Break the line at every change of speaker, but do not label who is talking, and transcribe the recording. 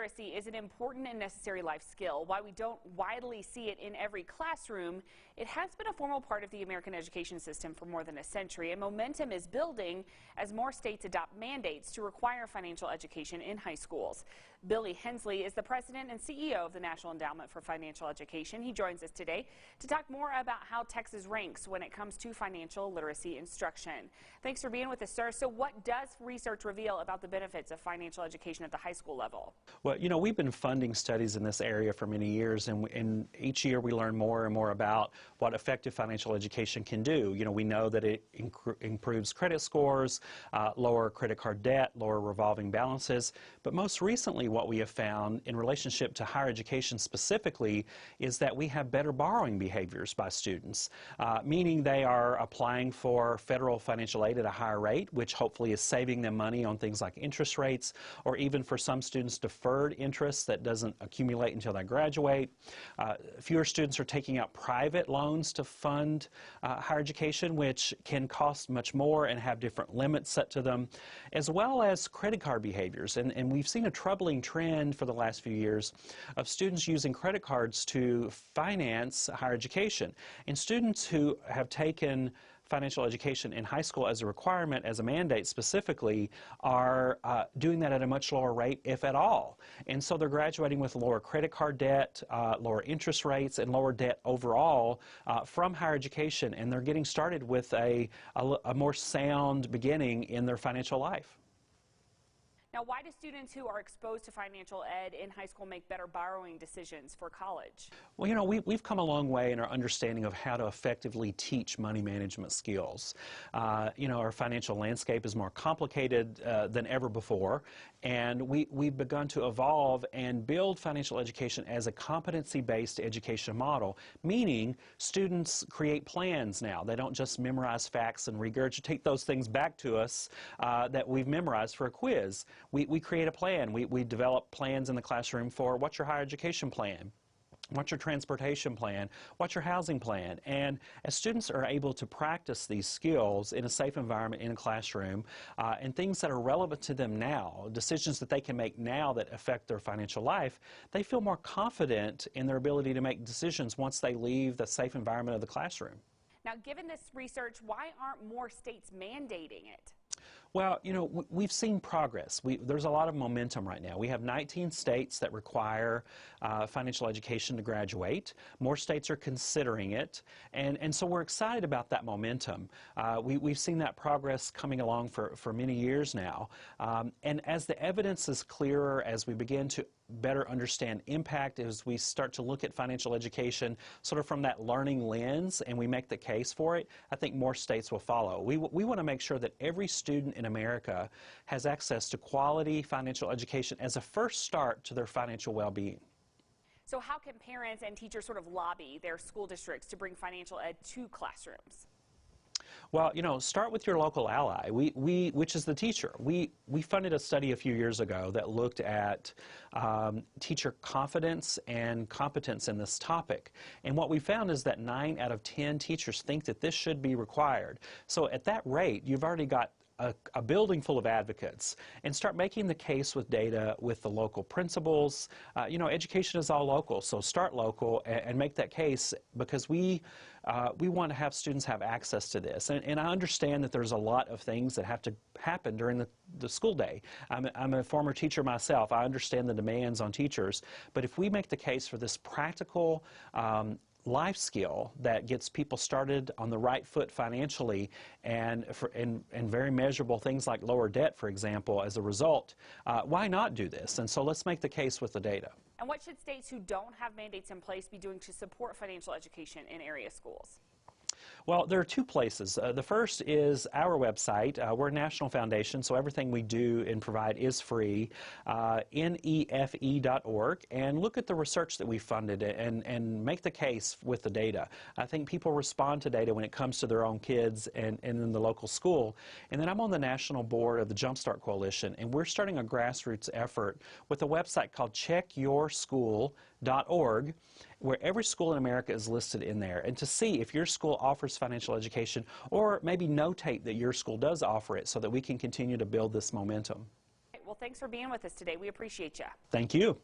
literacy is an important and necessary life skill. While we don't widely see it in every classroom, it has been a formal part of the American education system for more than a century, and momentum is building as more states adopt mandates to require financial education in high schools. Billy Hensley is the president and CEO of the National Endowment for Financial Education. He joins us today to talk more about how Texas ranks when it comes to financial literacy instruction. Thanks for being with us, sir. So what does research reveal about the benefits of financial education at the high school level?
Well, you know, we've been funding studies in this area for many years, and each year we learn more and more about what effective financial education can do. You know, we know that it improves credit scores, lower credit card debt, lower revolving balances, but most recently what we have found in relationship to higher education specifically is that we have better borrowing behaviors by students, meaning they are applying for federal financial aid at a higher rate, which hopefully is saving them money on things like interest rates, or even for some students deferred interest that doesn't accumulate until they graduate. Fewer students are taking out private loans to fund higher education, which can cost much more and have different limits set to them, as well as credit card behaviors. And we've seen a troubling trend for the last few years of students using credit cards to finance higher education. And students who have taken financial education in high school as a requirement, as a mandate specifically, are doing that at a much lower rate, if at all. And so they're graduating with lower credit card debt, lower interest rates, and lower debt overall from higher education. And they're getting started with a more sound beginning in their financial life.
Now, why do students who are exposed to financial ed in high school make better borrowing decisions for college?
Well, you know, we've come a long way in our understanding of how to effectively teach money management skills. You know, our financial landscape is more complicated than ever before, and we've begun to evolve and build financial education as a competency-based education model, meaning students create plans now. They don't just memorize facts and regurgitate those things back to us that we've memorized for a quiz. We create a plan. We develop plans in the classroom for what's your higher education plan, what's your transportation plan, what's your housing plan. And as students are able to practice these skills in a safe environment in a classroom, and things that are relevant to them now, decisions that they can make now that affect their financial life, they feel more confident in their ability to make decisions once they leave the safe environment of the classroom.
Now, given this research, why aren't more states mandating it?
Well, you know, we've seen progress. There's a lot of momentum right now. We have 19 states that require financial education to graduate. More states are considering it, and so we're excited about that momentum. We've seen that progress coming along for many years now, and as the evidence is clearer, as we begin to better understand impact, as we start to look at financial education sort of from that learning lens and we make the case for it, I think more states will follow. We want to make sure that every student in America has access to quality financial education as a first start to their financial well-being.
So how can parents and teachers sort of lobby their school districts to bring financial ed to classrooms?
Well, you know, start with your local ally, which is the teacher. We funded a study a few years ago that looked at teacher confidence and competence in this topic. And what we found is that 9 out of 10 teachers think that this should be required. So at that rate, you've already got a building full of advocates, and start making the case with data with the local principals. You know, education is all local, so start local and make that case, because we want to have students have access to this. And I understand that there's a lot of things that have to happen during the school day. I'm a former teacher myself. I understand the demands on teachers, but if we make the case for this practical life skill that gets people started on the right foot financially, and very measurable things like lower debt, for example, as a result, why not do this? And so let's make the case with the data.
And what should states who don't have mandates in place be doing to support financial education in area schools?
Well, there are 2 places. The first is our website. We're a national foundation, so everything we do and provide is free, nefe.org, and look at the research that we funded and make the case with the data. I think people respond to data when it comes to their own kids and in the local school. And then I'm on the national board of the Jumpstart Coalition, and we're starting a grassroots effort with a website called checkyourschool.org, where every school in America is listed in there, and to see if your school offers financial education, or maybe notate that your school does offer it, so that we can continue to build this momentum.
Well, thanks for being with us today. We appreciate you.
Thank you.